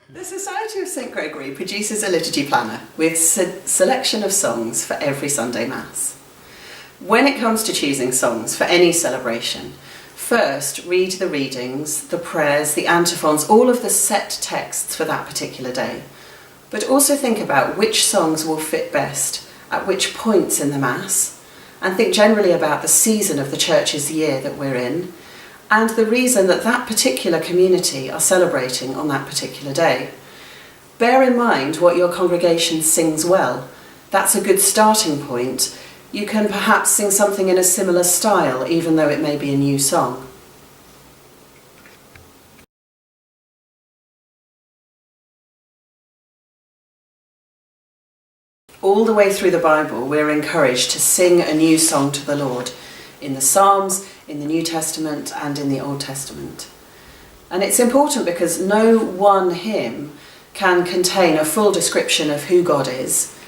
The Society of Saint Gregory produces a liturgy planner with a selection of songs for every Sunday Mass. When it comes to choosing songs for any celebration, first read the readings, the prayers, the antiphons, all of the set texts for that particular day. But also think about which songs will fit best at which points in the Mass, and think generally about the season of the Church's year that we're in, and the reason that that particular community are celebrating on that particular day. Bear in mind what your congregation sings well. That's a good starting point. You can perhaps sing something in a similar style, even though it may be a new song. All the way through the Bible, we're encouraged to sing a new song to the Lord, in the Psalms, in the New Testament, and in the Old Testament. And it's important because no one hymn can contain a full description of who God is,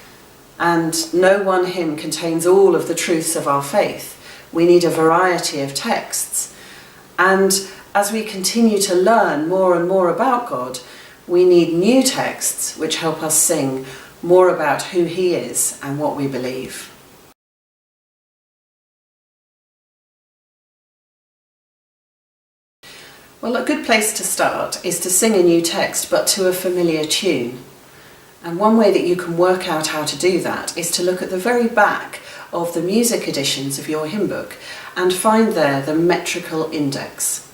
and no one hymn contains all of the truths of our faith. We need a variety of texts. And as we continue to learn more and more about God, we need new texts which help us sing more about who He is and what we believe. Well, a good place to start is to sing a new text, but to a familiar tune. And one way that you can work out how to do that is to look at the very back of the music editions of your hymn book and find there the metrical index.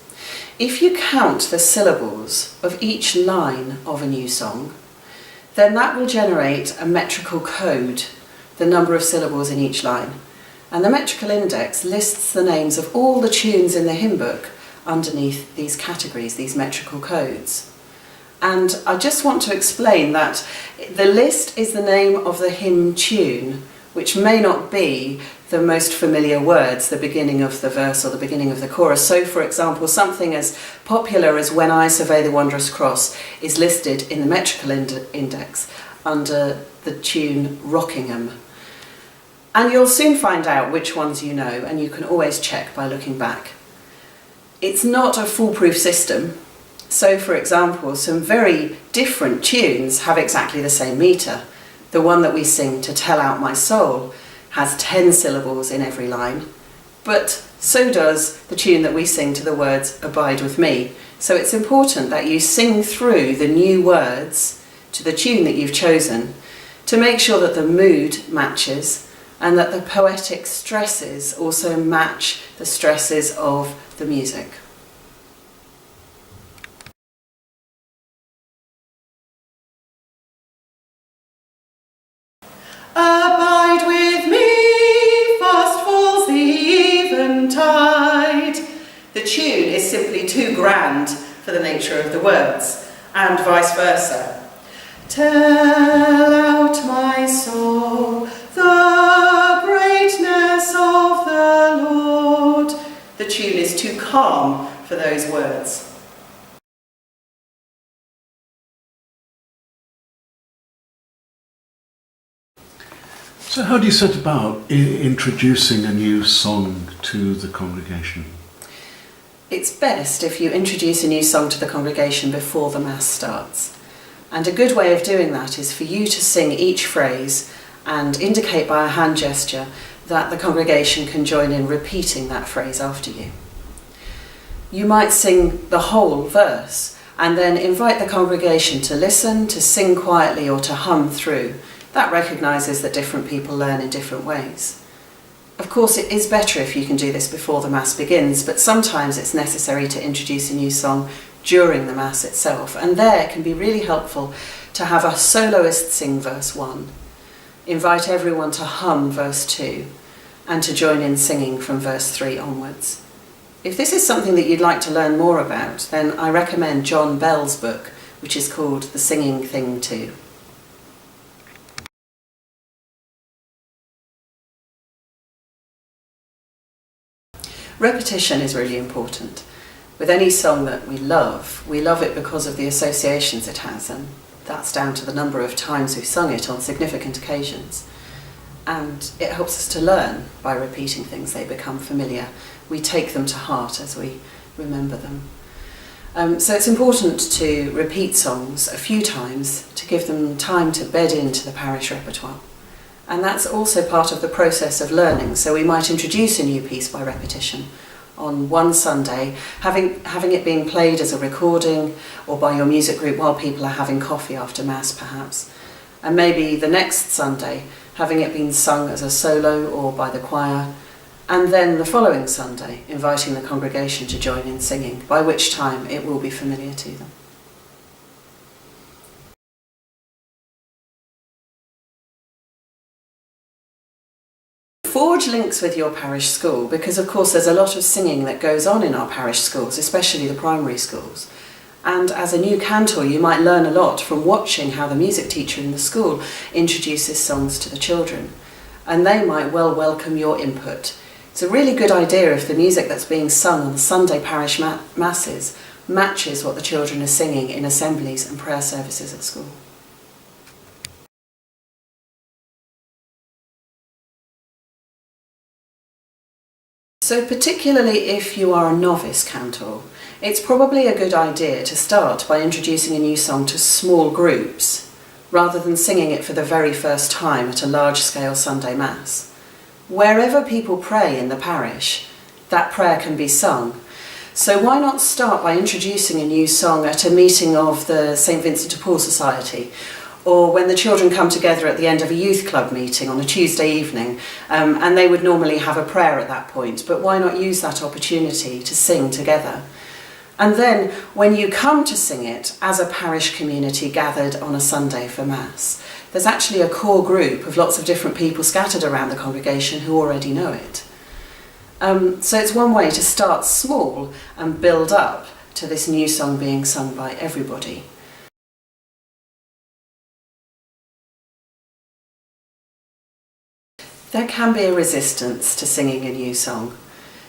If you count the syllables of each line of a new song, then that will generate a metrical code, the number of syllables in each line. And the metrical index lists the names of all the tunes in the hymn book underneath these categories, these metrical codes. And I just want to explain that the list is the name of the hymn tune, which may not be the most familiar words, the beginning of the verse or the beginning of the chorus. So, for example, something as popular as When I Survey the Wondrous Cross is listed in the metrical index under the tune Rockingham. And you'll soon find out which ones you know, and you can always check by looking back. It's not a foolproof system. So, for example, some very different tunes have exactly the same meter. The one that we sing, To Tell Out My Soul, has 10 syllables in every line, but so does the tune that we sing to the words Abide With Me. So it's important that you sing through the new words to the tune that you've chosen to make sure that the mood matches and that the poetic stresses also match the stresses of the music. Abide with me, fast falls the eventide. The tune is simply too grand for the nature of the words, and vice versa. Tell out my soul the greatness of the Lord. The tune is too calm for those words. So how do you set about introducing a new song to the congregation? It's best if you introduce a new song to the congregation before the Mass starts. And a good way of doing that is for you to sing each phrase and indicate by a hand gesture that the congregation can join in repeating that phrase after you. You might sing the whole verse and then invite the congregation to listen, to sing quietly, or to hum through. That recognises that different people learn in different ways. Of course, it is better if you can do this before the Mass begins, but sometimes it's necessary to introduce a new song during the Mass itself, and there it can be really helpful to have a soloist sing verse 1, invite everyone to hum verse 2, and to join in singing from verse 3 onwards. If this is something that you'd like to learn more about, then I recommend John Bell's book, which is called The Singing Thing Too. Repetition is really important. With any song that we love it because of the associations it has, and that's down to the number of times we've sung it on significant occasions. And it helps us to learn by repeating things. They become familiar. We take them to heart as we remember them. So it's important to repeat songs a few times to give them time to bed into the parish repertoire. And that's also part of the process of learning. So we might introduce a new piece by repetition on one Sunday, having it being played as a recording or by your music group while people are having coffee after Mass perhaps. And maybe the next Sunday, having it been sung as a solo or by the choir, and then the following Sunday, inviting the congregation to join in singing, by which time it will be familiar to them. Forge links with your parish school because, of course, there's a lot of singing that goes on in our parish schools, especially the primary schools. And as a new cantor, you might learn a lot from watching how the music teacher in the school introduces songs to the children. And they might well welcome your input. It's a really good idea if the music that's being sung on the Sunday parish masses matches what the children are singing in assemblies and prayer services at school. So particularly if you are a novice cantor, it's probably a good idea to start by introducing a new song to small groups, rather than singing it for the very first time at a large-scale Sunday Mass. Wherever people pray in the parish, that prayer can be sung. So why not start by introducing a new song at a meeting of the St. Vincent de Paul Society, or when the children come together at the end of a youth club meeting on a Tuesday evening, and they would normally have a prayer at that point, but why not use that opportunity to sing together? And then, when you come to sing it as a parish community gathered on a Sunday for Mass, there's actually a core group of lots of different people scattered around the congregation who already know it. So it's one way to start small and build up to this new song being sung by everybody. There can be a resistance to singing a new song.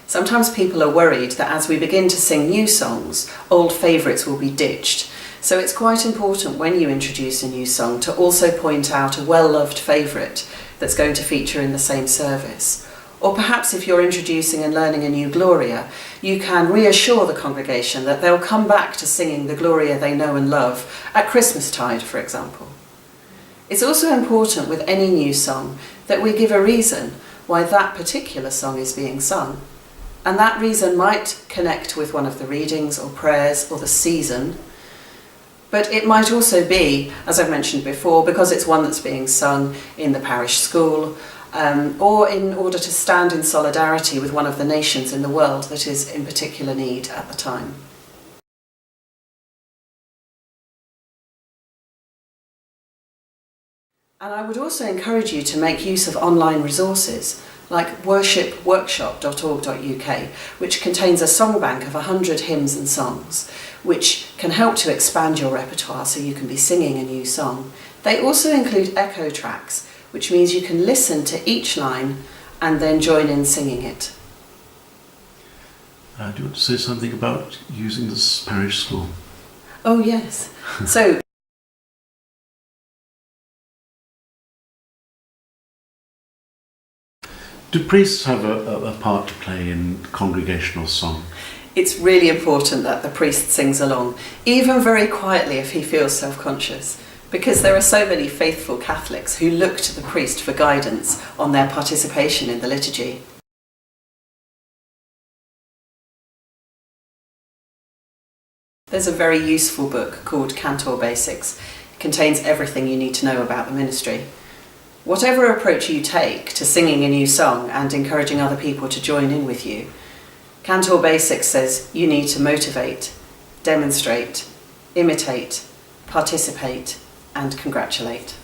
Sometimes people are worried that as we begin to sing new songs, old favourites will be ditched. So it's quite important when you introduce a new song to also point out a well-loved favourite that's going to feature in the same service. Or perhaps if you're introducing and learning a new Gloria, you can reassure the congregation that they'll come back to singing the Gloria they know and love at Christmastide, for example. It's also important with any new song that we give a reason why that particular song is being sung. And that reason might connect with one of the readings or prayers or the season, but it might also be, as I've mentioned before, because it's one that's being sung in the parish school, or in order to stand in solidarity with one of the nations in the world that is in particular need at the time. And I would also encourage you to make use of online resources like worshipworkshop.org.uk, which contains a song bank of 100 hymns and songs, which can help to expand your repertoire so you can be singing a new song. They also include echo tracks, which means you can listen to each line and then join in singing it. Do you want to say something about using this parish school? Oh yes. So do priests have a part to play in congregational song? it's really important that the priest sings along, even very quietly if he feels self-conscious, because there are so many faithful Catholics who look to the priest for guidance on their participation in the liturgy. There's a very useful book called Cantor Basics. It contains everything you need to know about the ministry. Whatever approach you take to singing a new song and encouraging other people to join in with you, Cantor Basics says you need to motivate, demonstrate, imitate, participate, and congratulate.